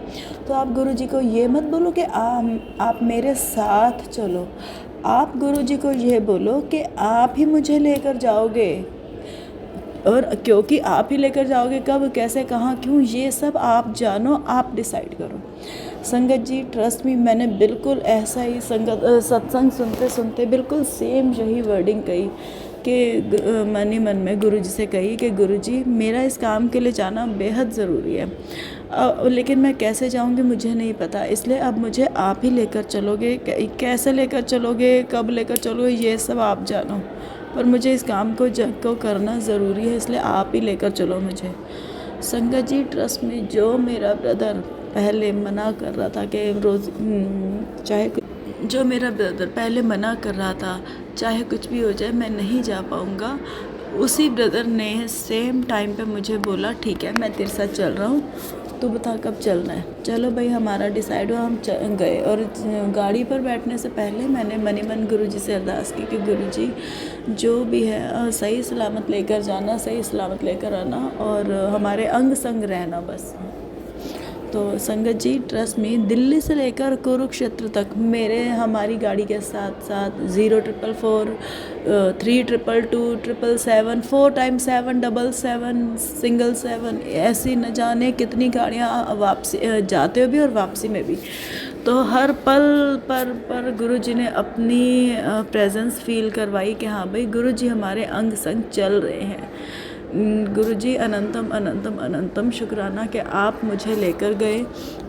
तो आप गुरु जी को ये मत बोलो कि आप मेरे साथ चलो, आप गुरु जी को ये बोलो कि आप ही मुझे लेकर जाओगे, और क्योंकि आप ही लेकर जाओगे, कब कैसे कहाँ क्यों ये सब आप जानो, आप डिसाइड करो। संगत जी ट्रस्ट मी, मैंने बिल्कुल ऐसा ही सत्संग सुनते सुनते बिल्कुल सेम यही वर्डिंग कही कि मन ही मन में गुरु जी से कही कि गुरु जी मेरा इस काम के लिए जाना बेहद ज़रूरी है, लेकिन मैं कैसे जाऊंगी मुझे नहीं पता, इसलिए अब मुझे आप ही लेकर चलोगे, कैसे लेकर चलोगे, कब लेकर चलोगे ये सब आप जानो, पर मुझे इस काम को करना ज़रूरी है, इसलिए आप ही लेकर चलो मुझे। संगत जी ट्रस्ट में, जो मेरा ब्रदर पहले मना कर रहा था कि रोज़ जो मेरा ब्रदर पहले मना कर रहा था चाहे कुछ भी हो जाए मैं नहीं जा पाऊँगा, उसी ब्रदर ने सेम टाइम पे मुझे बोला ठीक है मैं तेरे साथ चल रहा हूँ, तू बता कब चलना है। चलो भाई हमारा डिसाइड हुआ, हम गए, और गाड़ी पर बैठने से पहले मैंने मनी मन गुरु जी से अरदास की कि गुरु जी जो भी है सही सलामत लेकर जाना, सही सलामत लेकर आना, और हमारे अंग संग रहना बस। तो संगत जी ट्रस्ट में दिल्ली से लेकर कुरुक्षेत्र तक हमारी गाड़ी के साथ साथ 044 322 777 4x7 777 ऐसी न जाने कितनी गाड़ियाँ वापसी जाते हुए भी और वापसी में भी। तो हर पल पर गुरु जी ने अपनी प्रेजेंस फील करवाई कि हाँ भाई गुरु जी हमारे अंग संग चल रहे हैं। गुरु जी अनंतम अनंतम अनंतम शुक्राना कि आप मुझे लेकर गए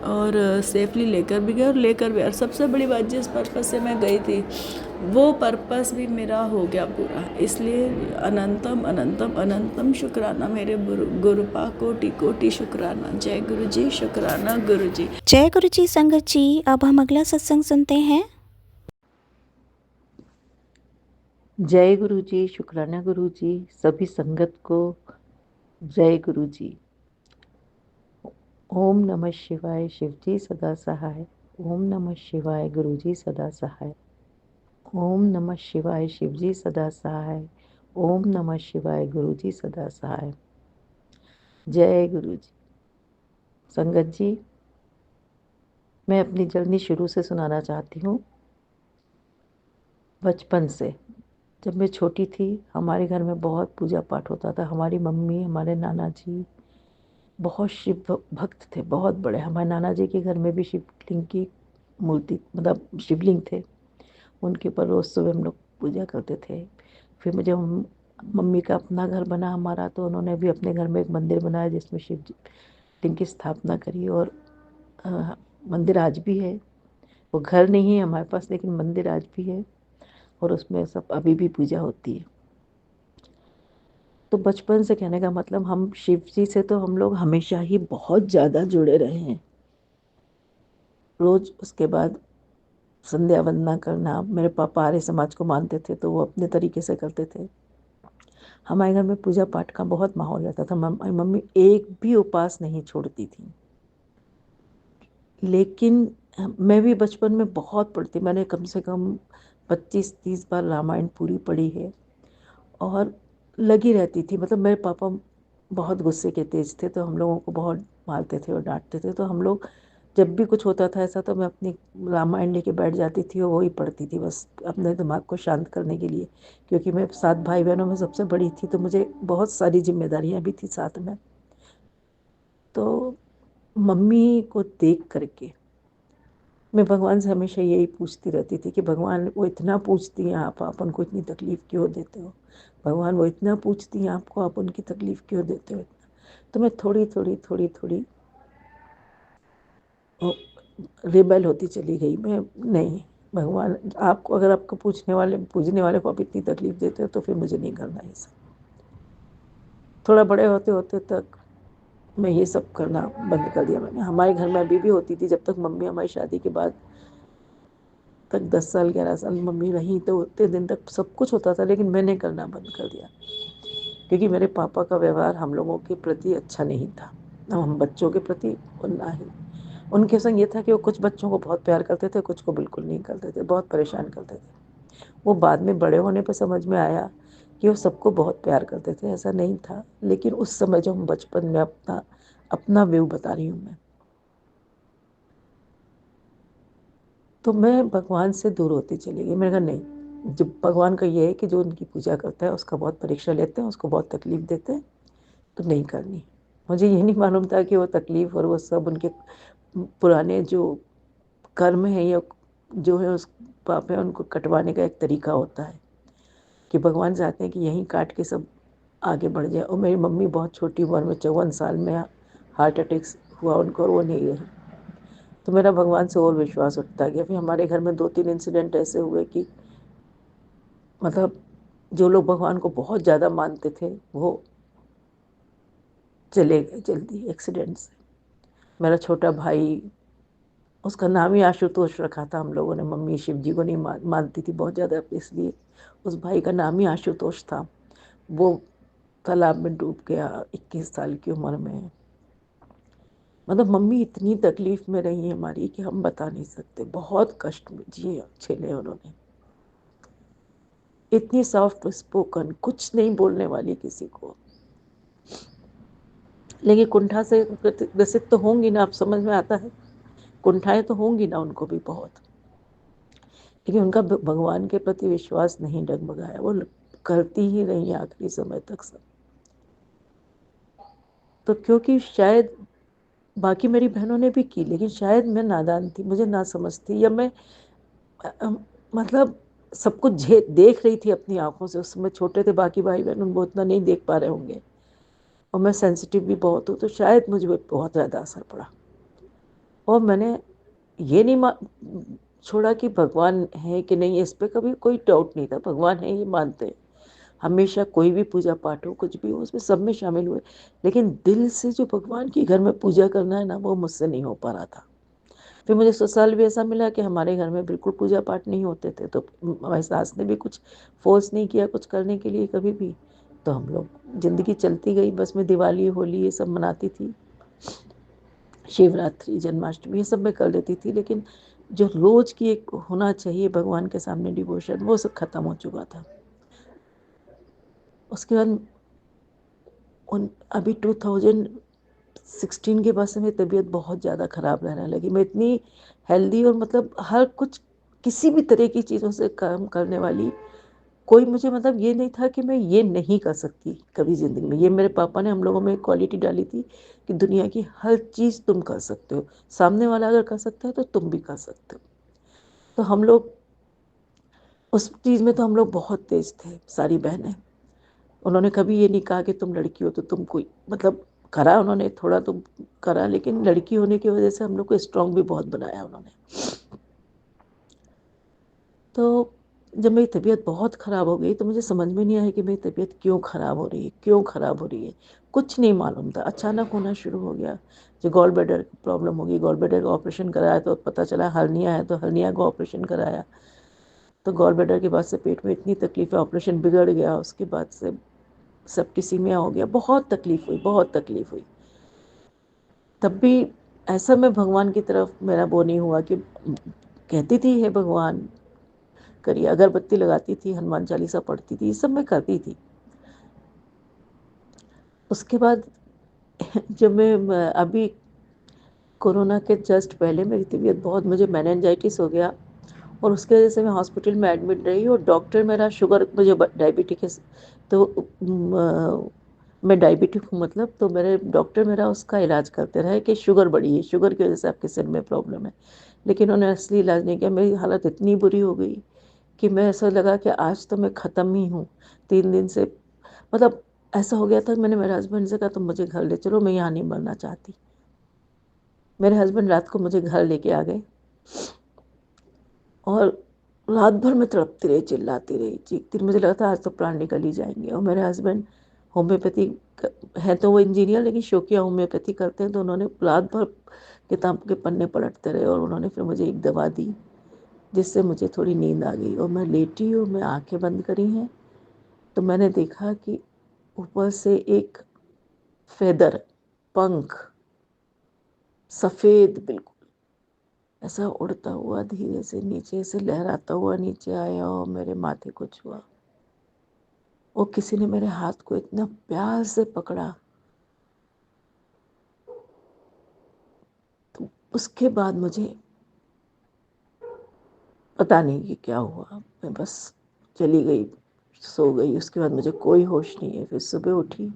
और सेफली लेकर भी गए और लेकर भी, और सबसे बड़ी बात जिस पर्पस से मैं गई थी वो पर्पस भी मेरा हो गया पूरा। इसलिए अनंतम अनंतम अनंतम शुक्राना मेरे गुरुपा, कोटि कोटि शुक्राना। जय गुरु जी, शुक्राना गुरु जी। जय गुरु जी संगत जी। अब हम अगला सत्संग सुनते हैं। जय गुरु जी, शुक्राना गुरु जी। सभी संगत को जय गुरु जी। ओम नमः शिवाय, शिव जी सदा सहाय। ओम नमः शिवाय, गुरु जी सदा सहाय। ओम नमः शिवाय, शिव जी सदा सहाय। ओम नमः शिवाय, गुरु जी सदा सहाय। जय गुरु जी। संगत जी, मैं अपनी जर्नी शुरू से सुनाना चाहती हूँ। बचपन से जब मैं छोटी थी हमारे घर में बहुत पूजा पाठ होता था। हमारी मम्मी, हमारे नाना जी बहुत शिव भक्त थे, बहुत बड़े। हमारे नाना जी के घर में भी शिवलिंग की मूर्ति, मतलब शिवलिंग थे, उनके ऊपर रोज़ सुबह हम लोग पूजा करते थे। फिर मुझे मम्मी का अपना घर बना हमारा, तो उन्होंने भी अपने घर में एक मंदिर बनाया जिसमें शिव लिंग की स्थापना करी। और मंदिर आज भी है। वो घर नहीं है हमारे पास, लेकिन मंदिर आज भी है और उसमें सब अभी भी पूजा होती है। तो बचपन से कहने का मतलब हम शिव जी से तो हम लोग हमेशा ही बहुत ज़्यादा जुड़े रहे हैं। रोज़ उसके बाद संध्या वंदना करना, मेरे पापा आर्य समाज को मानते थे तो वो अपने तरीके से करते थे। हमारे घर में पूजा पाठ का बहुत माहौल रहता था। मम्मी एक भी उपवास नहीं छोड़ती थी। लेकिन मैं भी बचपन में बहुत पढ़ती, मैंने कम से कम 25-30 बार रामायण पूरी पढ़ी है और लगी रहती थी। मतलब मेरे पापा बहुत गुस्से के तेज थे, तो हम लोगों को बहुत मारते थे और डांटते थे। तो हम लोग जब भी कुछ होता था ऐसा, तो मैं अपनी रामायण लेके बैठ जाती थी और वही पढ़ती थी, बस अपने दिमाग को शांत करने के लिए। क्योंकि मैं 7 भाई बहनों में सबसे बड़ी थी, तो मुझे बहुत सारी जिम्मेदारियां भी थी साथ में। तो मम्मी को देख करके मैं भगवान से हमेशा यही पूछती रहती थी कि भगवान, वो इतना पूछती हैं आप उनको इतनी तकलीफ़ क्यों देते हो? भगवान, वो इतना पूछती हैं आपको, आप उनकी तकलीफ़ क्यों देते हो इतना? तो मैं थोड़ी थोड़ी रिबेल होती चली गई। मैं, नहीं भगवान, आपको अगर आपको पूजने वाले को आप इतनी तकलीफ़ देते हो तो फिर मुझे नहीं करना ये सब। थोड़ा बड़े होते होते तक मैं ये सब करना बंद कर दिया मैंने। हमारे घर में अभी भी होती थी, जब तक मम्मी हमारी शादी के बाद तक 10 साल 11 साल मम्मी रही, तो उतने दिन तक सब कुछ होता था, लेकिन मैंने करना बंद कर दिया। क्योंकि मेरे पापा का व्यवहार हम लोगों के प्रति अच्छा नहीं था, ना हम बच्चों के प्रति और ना ही उनके संग। ये था कि वो कुछ बच्चों को बहुत प्यार करते थे, कुछ को बिल्कुल नहीं करते थे, बहुत परेशान करते थे। वो बाद में बड़े होने पर समझ में आया कि वो सबको बहुत प्यार करते थे, ऐसा नहीं था। लेकिन उस समय जो हम बचपन में अपना व्यू बता रही हूँ मैं, तो मैं भगवान से दूर होती चली गई। मैंने कहा नहीं, जब भगवान का ये है कि जो उनकी पूजा करता है उसका बहुत परीक्षा लेते हैं, उसको बहुत तकलीफ़ देते हैं, तो नहीं करनी। मुझे ये नहीं मालूम था कि वो तकलीफ़ और वो सब उनके पुराने जो कर्म है या जो है उस पाप है, उनको कटवाने का एक तरीका होता है कि भगवान चाहते हैं कि यहीं काट के सब आगे बढ़ जाए। और मेरी मम्मी बहुत छोटी उम्र में 54 साल में हार्ट अटैक हुआ उनको, और वो नहीं रही। तो मेरा भगवान से और विश्वास उठता गया। फिर हमारे घर में 2-3 इंसिडेंट ऐसे हुए कि मतलब जो लोग भगवान को बहुत ज़्यादा मानते थे वो चले गए जल्दी एक्सीडेंट से। मेरा छोटा भाई, उसका नाम ही आशुतोष रखा था हम लोगों ने। मम्मी शिव जी को नहीं मानती थी बहुत ज़्यादा, इसलिए उस भाई का नाम ही आशुतोष था। वो तालाब में डूब गया 21 साल की उम्र में। मतलब मम्मी इतनी तकलीफ़ में रही है हमारी कि हम बता नहीं सकते। बहुत कष्ट में जिए झेले उन्होंने। इतनी सॉफ्ट स्पोकन, कुछ नहीं बोलने वाली किसी को, लेकिन कुंठा से ग्रसित तो होंगी ना, आप समझ में आता है, कुंठाएं तो होंगी ना उनको भी बहुत, लेकिन उनका भगवान के प्रति विश्वास नहीं डगमगाया, वो करती ही रही आखिरी समय तक सब। तो क्योंकि शायद बाकी मेरी बहनों ने भी की, लेकिन शायद मैं नादान थी, मुझे ना समझती, या मैं मतलब सब कुछ देख रही थी अपनी आंखों से। उस समय छोटे थे बाकी भाई बहन, वो उतना नहीं देख पा रहे होंगे, और मैं सेंसिटिव भी बहुत हूँ, तो शायद मुझे बहुत ज़्यादा असर पड़ा। और मैंने ये नहीं छोड़ा कि भगवान है कि नहीं, इस पर कभी कोई डाउट नहीं था, भगवान है ये मानते हैं। हमेशा कोई भी पूजा पाठ हो, कुछ भी हो, उसमें सब में शामिल हुए, लेकिन दिल से जो भगवान की घर में पूजा करना है ना, वो मुझसे नहीं हो पा रहा था। फिर मुझे ससुराल भी ऐसा मिला कि हमारे घर में बिल्कुल पूजा पाठ नहीं होते थे, तो हमारी सास ने भी कुछ फोर्स नहीं किया कुछ करने के लिए कभी भी, तो हम लोग ज़िंदगी चलती गई। बस मैं दिवाली होली ये सब मनाती थी, शिवरात्रि जन्माष्टमी ये सब मैं कर लेती थी, लेकिन जो रोज़ की एक होना चाहिए भगवान के सामने डिवोशन, वो सब खत्म हो चुका था। उसके बाद अभी 2016 के बाद से मेरी तबीयत बहुत ज़्यादा ख़राब रहने लगी। मैं इतनी हेल्दी और मतलब हर कुछ किसी भी तरह की चीज़ों से काम करने वाली, कोई मुझे मतलब ये नहीं था कि मैं ये नहीं कर सकती कभी ज़िंदगी में। ये मेरे पापा ने हम लोगों में एक क्वालिटी डाली थी कि दुनिया की हर चीज़ तुम कर सकते हो, सामने वाला अगर कर सकता है तो तुम भी कर सकते हो। तो हम लोग उस चीज़ में तो हम लोग बहुत तेज थे, सारी बहनें। उन्होंने कभी ये नहीं कहा कि तुम लड़की हो तो तुम कोई मतलब करा, उन्होंने थोड़ा तो करा, लेकिन लड़की होने की वजह से हम लोग को स्ट्रांग भी बहुत बनाया उन्होंने। तो जब मेरी तबीयत बहुत ख़राब हो गई तो मुझे समझ में नहीं आया कि मेरी तबीयत क्यों ख़राब हो रही है, क्यों ख़राब हो रही है, कुछ नहीं मालूम था। अचानक होना शुरू हो गया, जो गॉल ब्लैडर की प्रॉब्लम होगी, गॉल ब्लैडर का ऑपरेशन कराया तो पता चला हर्निया है, तो हर्निया का ऑपरेशन कराया, तो गॉल ब्लैडर के बाद से पेट में इतनी तकलीफ़ है, ऑपरेशन बिगड़ गया, उसके बाद से सेप्टिसीमिया हो गया, बहुत तकलीफ़ हुई, बहुत तकलीफ़ हुई। तब भी ऐसा मैं भगवान की तरफ मेरा वो नहीं हुआ कि कहती थी हे भगवान करिए, अगरबत्ती लगाती थी, हनुमान चालीसा पढ़ती थी, ये सब मैं करती थी। उसके बाद जब मैं अभी कोरोना के जस्ट पहले मेरी तबीयत बहुत, मुझे मेनिंजाइटिस हो गया, और उसकी वजह से मैं हॉस्पिटल में एडमिट रही, और डॉक्टर मेरा शुगर, मुझे डायबिटिक है, तो मैं डायबिटिक हूँ मतलब, तो मेरे डॉक्टर मेरा उसका इलाज करते रहे कि शुगर बढ़ी है, शुगर की वजह से आपके सिर में प्रॉब्लम है, लेकिन उन्होंने असली इलाज नहीं किया। मेरी हालत इतनी बुरी हो गई कि मैं ऐसा लगा कि आज तो मैं ख़त्म ही हूँ। 3 दिन से मतलब ऐसा हो गया था, मैंने मेरे हस्बैंड से कहा तुम मुझे घर ले चलो, मैं यहाँ नहीं मरना चाहती। मेरे हस्बैंड रात को मुझे घर लेके आ गए, और रात भर मैं तड़पती रही, चिल्लाती रही, चीखती रही, मुझे लगा था आज तो प्राण निकल ही जाएंगे। और मेरे हस्बैंड होम्योपैथी हैं, तो वो इंजीनियर, लेकिन शौकिया होम्योपैथी करते हैं, तो उन्होंने रात भर किताब के पन्ने पलटते रहे, और उन्होंने फिर मुझे एक दवा दी जिससे मुझे थोड़ी नींद आ गई, और मैं लेटी हूँ, मैं आंखें बंद करी हैं, तो मैंने देखा कि ऊपर से एक फेदर, पंख, सफ़ेद बिल्कुल, ऐसा उड़ता हुआ धीरे से नीचे से लहराता हुआ नीचे आया और मेरे माथे को छुआ। और किसी ने मेरे हाथ को इतना प्यार से पकड़ा। तो उसके बाद मुझे पता नहीं कि क्या हुआ, मैं बस चली गई, सो गई। उसके बाद मुझे कोई होश नहीं है। फिर सुबह उठी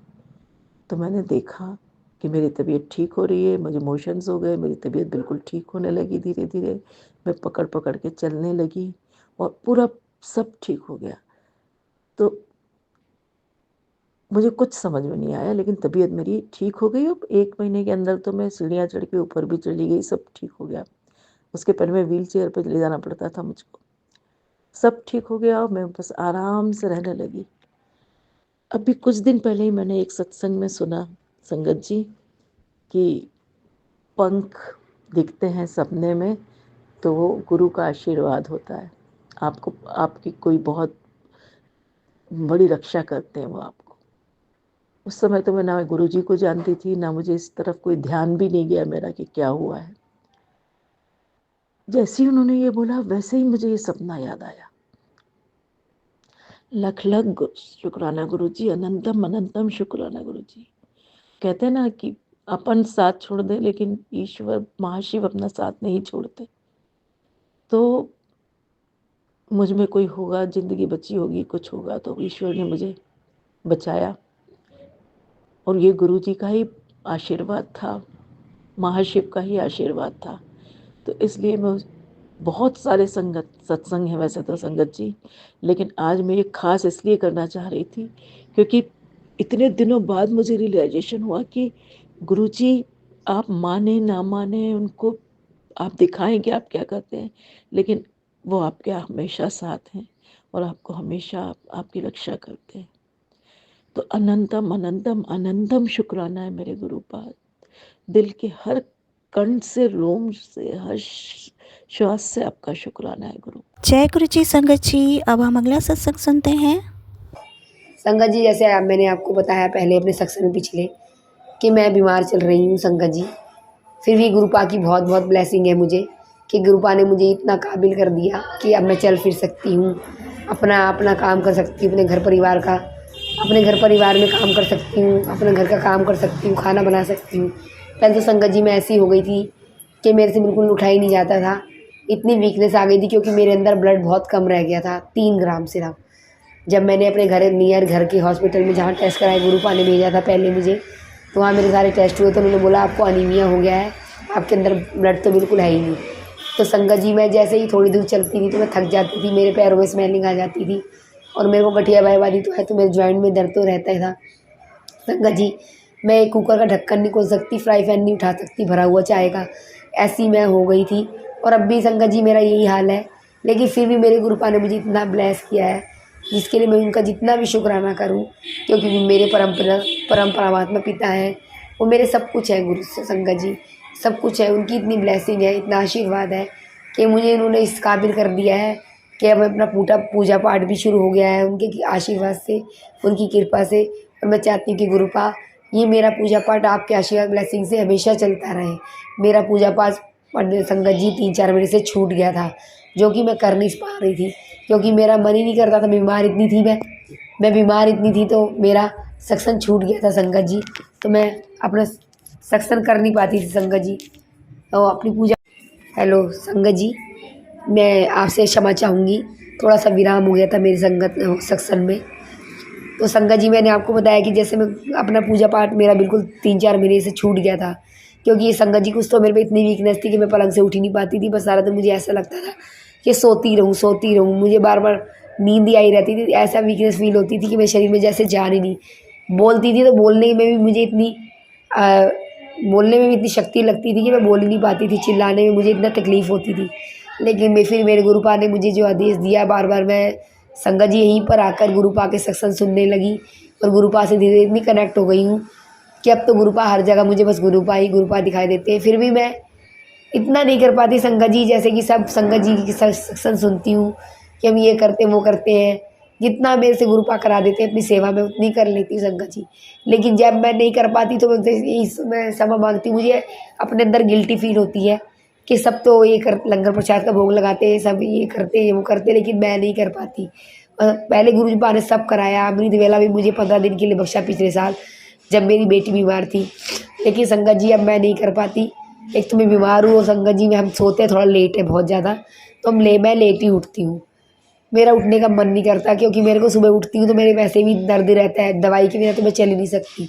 तो मैंने देखा कि मेरी तबीयत ठीक हो रही है, मुझे मोशंस हो गए, मेरी तबीयत बिल्कुल ठीक होने लगी धीरे धीरे, मैं पकड़ पकड़ के चलने लगी, और पूरा सब ठीक हो गया। तो मुझे कुछ समझ में नहीं आया, लेकिन तबीयत मेरी ठीक हो गई। अब 1 महीने के अंदर तो मैं सीढ़ियाँ चढ़ के ऊपर भी चली गई, सब ठीक हो गया। उसके पहले मैं व्हील चेयर पर ले जाना पड़ता था मुझको। सब ठीक हो गया और मैं बस आराम से रहने लगी। अभी कुछ दिन पहले ही मैंने एक सत्संग में सुना संगत जी कि पंख दिखते हैं सपने में तो वो गुरु का आशीर्वाद होता है, आपको आपकी कोई बहुत बड़ी रक्षा करते हैं वो आपको। उस समय तो मैं ना गुरु जी को जानती थी, ना मुझे इस तरफ कोई ध्यान भी नहीं गया मेरा कि क्या हुआ है। जैसे ही उन्होंने ये बोला वैसे ही मुझे ये सपना याद आया। लख लख शुक्राना गुरु जी, अनंतम अनंतम शुक्राना गुरु जी, कहते हैं ना कि अपन साथ छोड़ दे लेकिन ईश्वर महाशिव अपना साथ नहीं छोड़ते। तो मुझ में कोई होगा, ज़िंदगी बची होगी, कुछ होगा तो ईश्वर ने मुझे बचाया और ये गुरुजी का ही आशीर्वाद था, महाशिव का ही आशीर्वाद था। तो इसलिए मैं बहुत सारे सत्संग हैं वैसे तो संगत जी, लेकिन आज मैं ये ख़ास इसलिए करना चाह रही थी क्योंकि इतने दिनों बाद मुझे रियलाइजेशन हुआ कि गुरुजी आप माने ना माने उनको आप दिखाएं कि आप क्या करते हैं, लेकिन वो आपके हमेशा साथ हैं और आपको हमेशा आपकी रक्षा करते हैं। तो अनंतम अनंतम अनंतम शुक्राना है मेरे गुरुपाद। दिल के हर कण से, रोम से, हर श्वास से आपका शुक्राना है गुरु। जय गुरु जी संगत जी। अब हम अगला सत्संग सुनते हैं। संगत जी, जैसे मैंने आपको बताया पहले अपने सत्संग में पिछले कि मैं बीमार चल रही हूँ संगत जी, फिर भी गुरुपा की बहुत बहुत ब्लेसिंग है मुझे कि गुरुपा ने मुझे इतना काबिल कर दिया कि अब मैं चल फिर सकती हूँ, अपना काम कर सकती हूँ, अपने घर परिवार में काम कर सकती हूँ, अपने घर का काम कर सकती हूँ, खाना बना सकती हूँ। पहले तो संगत जी मैं ऐसी हो गई थी कि मेरे से बिल्कुल उठा ही नहीं जाता था, इतनी वीकनेस आ गई थी क्योंकि मेरे अंदर ब्लड बहुत कम रह गया था, 3 ग्राम सिर्फ। जब मैंने अपने घर के हॉस्पिटल में जहाँ टेस्ट कराए, गुरुपा ने भेजा था पहले मुझे, तो वहाँ मेरे सारे टेस्ट हुए तो उन्होंने बोला आपको अनीमिया हो गया है, आपके अंदर ब्लड तो बिल्कुल है ही नहीं। तो संगत जी मैं जैसे ही थोड़ी दूर चलती थी तो मैं थक जाती थी, मेरे पैरों में स्मेलिंग आ जाती थी और मेरे को गठिया बाईवादी तो है, तो मेरे जॉइंट में दर्द तो रहता ही था। संगत जी मैं एक कुकर का ढक्कन नहीं खोल सकती, फ्राई पैन नहीं उठा सकती भरा हुआ चाय का, ऐसी मैं हो गई थी। और अब भी संगत जी मेरा यही हाल है, लेकिन फिर भी मेरे गुरुपा ने मुझे इतना ब्लेस किया है जिसके लिए मैं उनका जितना भी शुक्राना करूं, क्योंकि वो मेरे परम परमात्मा पिता हैं, वो मेरे सब कुछ है। गुरु संगत जी सब कुछ है, उनकी इतनी ब्लेसिंग है, इतना आशीर्वाद है कि मुझे इन्होंने इस काबिल कर दिया है कि अब अपना पूजा पाठ भी शुरू हो गया है उनके आशीर्वाद से, उनकी कृपा से। और मैं चाहती हूँ कि गुरुपा ये मेरा पूजा पाठ आपके आशीर्वाद ब्लेसिंग से हमेशा चलता रहे। मेरा पूजा पाठ संगत जी 3-4 महीने से छूट गया था, जो कि मैं कर नहीं पा रही थी क्योंकि मेरा मन ही नहीं करता था, बीमार इतनी थी मैं बीमार इतनी थी तो मेरा सत्संग छूट गया था संगत जी, तो मैं अपना सत्संग कर नहीं पाती थी संगत जी और अपनी पूजा। हेलो संगत जी, मैं आपसे क्षमा चाहूँगी, थोड़ा सा विराम हो गया था मेरी सत्संग में। तो संगत जी मैंने आपको बताया कि जैसे मैं अपना पूजा पाठ मेरा बिल्कुल 3-4 महीने से छूट गया था क्योंकि ये संगत जी कुछ तो मेरे में इतनी वीकनेस थी कि मैं पलंग से उठ ही नहीं पाती थी। बस सारा दिन मुझे ऐसा लगता था कि सोती रहूँ, मुझे बार बार नींद ही आई रहती थी। ऐसा वीकनेस फील होती थी कि मेरे शरीर में जैसे जान ही नहीं। बोलती थी तो बोलने में भी मुझे इतनी शक्ति लगती थी कि मैं बोल ही नहीं पाती थी, चिल्लाने में मुझे इतना तकलीफ़ होती थी। लेकिन फिर मेरे गुरुपा ने मुझे जो आदेश दिया, बार बार मैं संगत जी यहीं पर आकर गुरुपा के सत्संग सुनने लगी और गुरुपा से धीरे धीरे इतनी कनेक्ट हो गई हूँ कि अब तो गुरुपा हर जगह मुझे बस गुरुपा दिखाई देते हैं। फिर भी मैं इतना नहीं कर पाती संगत जी, जैसे कि सब संगत जी की सत्संग सुनती हूँ कि हम ये करते वो करते हैं, जितना मेरे से गुरुपा करा देते हैं अपनी सेवा में उतनी कर लेती हूँ संगत जी। लेकिन जब मैं नहीं कर पाती तो मैं क्षमा मांगती हूँ। मुझे अपने अंदर गिल्टी फील होती है कि सब तो ये लंगर प्रसाद का भोग लगाते हैं, सब ये करते वो करते, लेकिन मैं नहीं कर पाती। पहले गुरुपा ने सब कराया, अमृत वेला भी मुझे 15 दिन के लिए बख्शा पिछले साल जब मेरी बेटी बीमार थी। लेकिन संगत जी अब मैं नहीं कर पाती, एक तो मैं बीमार हूँ और संगत जी में हम सोते हैं थोड़ा लेट है बहुत ज़्यादा, तो मैं लेट ही उठती हूँ। मेरा उठने का मन नहीं करता क्योंकि मेरे को सुबह उठती हूँ तो मेरे वैसे भी दर्द रहता है, दवाई के बिना तो मैं चल ही नहीं सकती।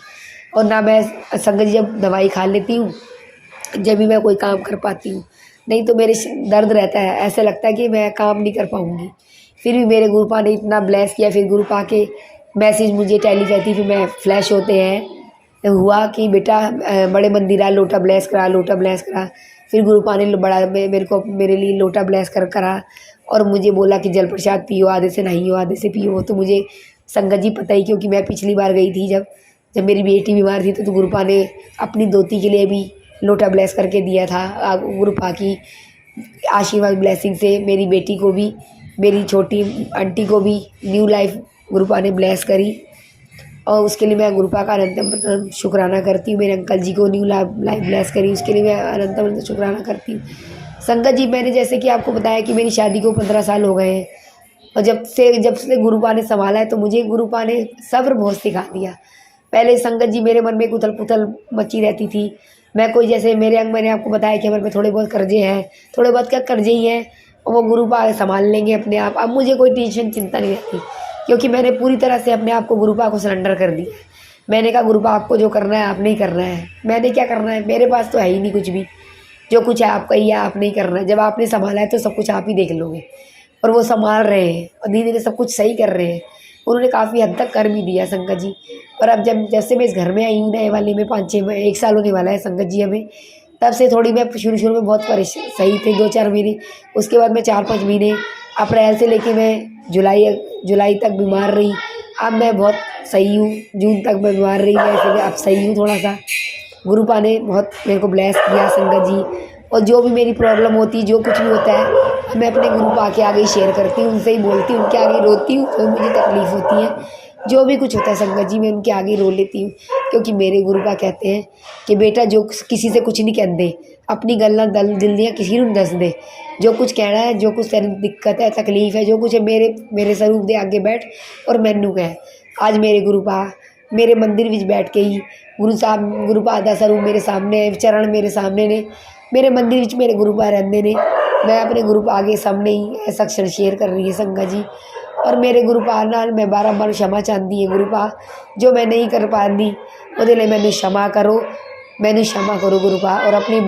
और ना मैं संगत जी जब दवाई खा लेती हूँ जब भी मैं कोई काम कर पाती हूँ, नहीं तो मेरे दर्द रहता है, ऐसा लगता है कि मैं काम नहीं कर पाऊँगी। फिर भी मेरे गुरुपा ने इतना ब्लेस किया। फिर गुरुपा के मैसेज मुझे टेलीपैथी पे मैं फ्लैश होते हैं हुआ कि बेटा बड़े मंदिर आ, लोटा ब्लेस करा। फिर गुरुपा ने मेरे लिए लोटा ब्लेस करा और मुझे बोला कि जल प्रसाद पियो, आधे से नहीं हो आधे से पियो। तो मुझे संगत जी पता ही, क्योंकि मैं पिछली बार गई थी जब मेरी बेटी बीमार थी तो गुरुपा ने अपनी दोती के लिए भी लोटा ब्लेस करके दिया था। गुरुपा की आशीर्वाद ब्लेसिंग से मेरी बेटी को भी, मेरी छोटी आंटी को भी न्यू लाइफ गुरुपा ने ब्लेस करी और उसके लिए मैं गुरुपा का अनंतम शुक्राना करती हूँ। मेरे अंकल जी को न्यू लाइफ ब्लेस करी, उसके लिए मैं अनंतम शुक्राना करती हूँ। संगत जी मैंने जैसे कि आपको बताया कि मेरी शादी को 15 साल हो गए हैं और जब से गुरुपा ने संभाला है तो मुझे गुरुपा ने सब्र बहुत सिखा दिया। पहले संगत जी मेरे मन में उथल पुथल मची रहती थी। मैं कोई जैसे मैंने आपको बताया कि मेरे पे थोड़े बहुत कर्जे हैं, थोड़े बहुत क्या कर्जे ही हैं, और वो गुरु पा संभाल लेंगे अपने आप। अब मुझे कोई टेंशन चिंता नहीं रहती, क्योंकि मैंने पूरी तरह से अपने आप को गुरु पा को सरेंडर कर दिया। मैंने कहा गुरु पा आपको जो करना है आपने ही करना है, मैंने क्या करना है, मेरे पास तो है ही नहीं कुछ भी। जो कुछ है आपका ही है, आपने ही करना है। जब आपने संभाला है तो सब कुछ आप ही देख लोगे। और वो संभाल रहे हैं और धीरे धीरे सब कुछ सही कर रहे हैं। उन्होंने काफ़ी हद तक कर भी दिया संगत जी। और अब जैसे मैं इस घर में आई हूँ नए वाले में 1 साल होने वाला है संगत जी हमें, तब से थोड़ी मैं शुरू में बहुत सही थे 2-4 महीने। उसके बाद मैं 4-5 महीने अप्रैल से लेके मैं जुलाई तक बीमार रही। अब मैं बहुत सही हूँ। जून तक मैं बीमार रही, ऐसे अब सही हूँ थोड़ा सा। गुरु पा ने बहुत मेरे को ब्लेस किया संगत जी। और जो भी मेरी प्रॉब्लम होती है, जो कुछ भी होता है, मैं अपने गुरु पा के आगे ही शेयर करती हूँ, उनसे ही बोलती हूँ, उनके आगे रोती हूँ। जो मुझे तकलीफ़ होती है, जो भी कुछ होता है संगत जी, मैं उनके आगे रो लेती हूँ। क्योंकि मेरे गुरु पा कहते हैं कि बेटा जो किसी से कुछ नहीं कहते, अपनी गल्लां दिल दियां किसी नूं दस दे। जो कुछ कहना है, जो कुछ तेरी दिक्कत है, तकलीफ़ है, जो कुछ है, मेरे स्वरूप दे आगे बैठ और मैनू कह। आज मेरे गुरु पा मेरे मंदिर विच बैठ के ही गुरु पा दा स्वरूप मेरे सामने है, चरण मेरे सामने ने, मेरे मंदिर विच मेरे गुरु पा रहिंदे ने। मैं अपने गुरु पा के सामने ही ऐसा अक्षर शेयर कर रही है संगत जी। और मेरे गुरु पा नाल मैं बार क्षमा चाहती है। गुरु पा जो मैं नहीं कर पाती ਉਹਦੇ ਲਈ मैनू क्षमा करो गुरु पा। और अपनी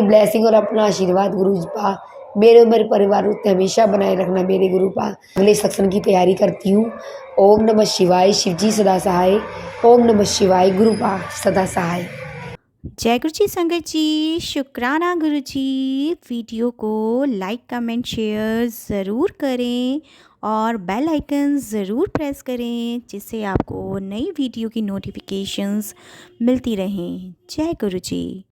ब्लैसिंग और अपना आशीर्वाद गुरु पा मेरे परिवार उत्ते हमेशा बनाए रखना मेरे गुरु पा। अगले सत्संग की तैयारी करती हूँ। ओम नमः शिवाय, शिव जी सदा सहाय। ओम नमः शिवाय, गुरु पा सदा सहाय। जय गुरु जी संगत जी, शुक्राना गुरु जी। वीडियो को लाइक कमेंट शेयर ज़रूर करें और बेल आइकन ज़रूर प्रेस करें, जिससे आपको नई वीडियो की नोटिफिकेशंस मिलती रहें। जय गुरु जी।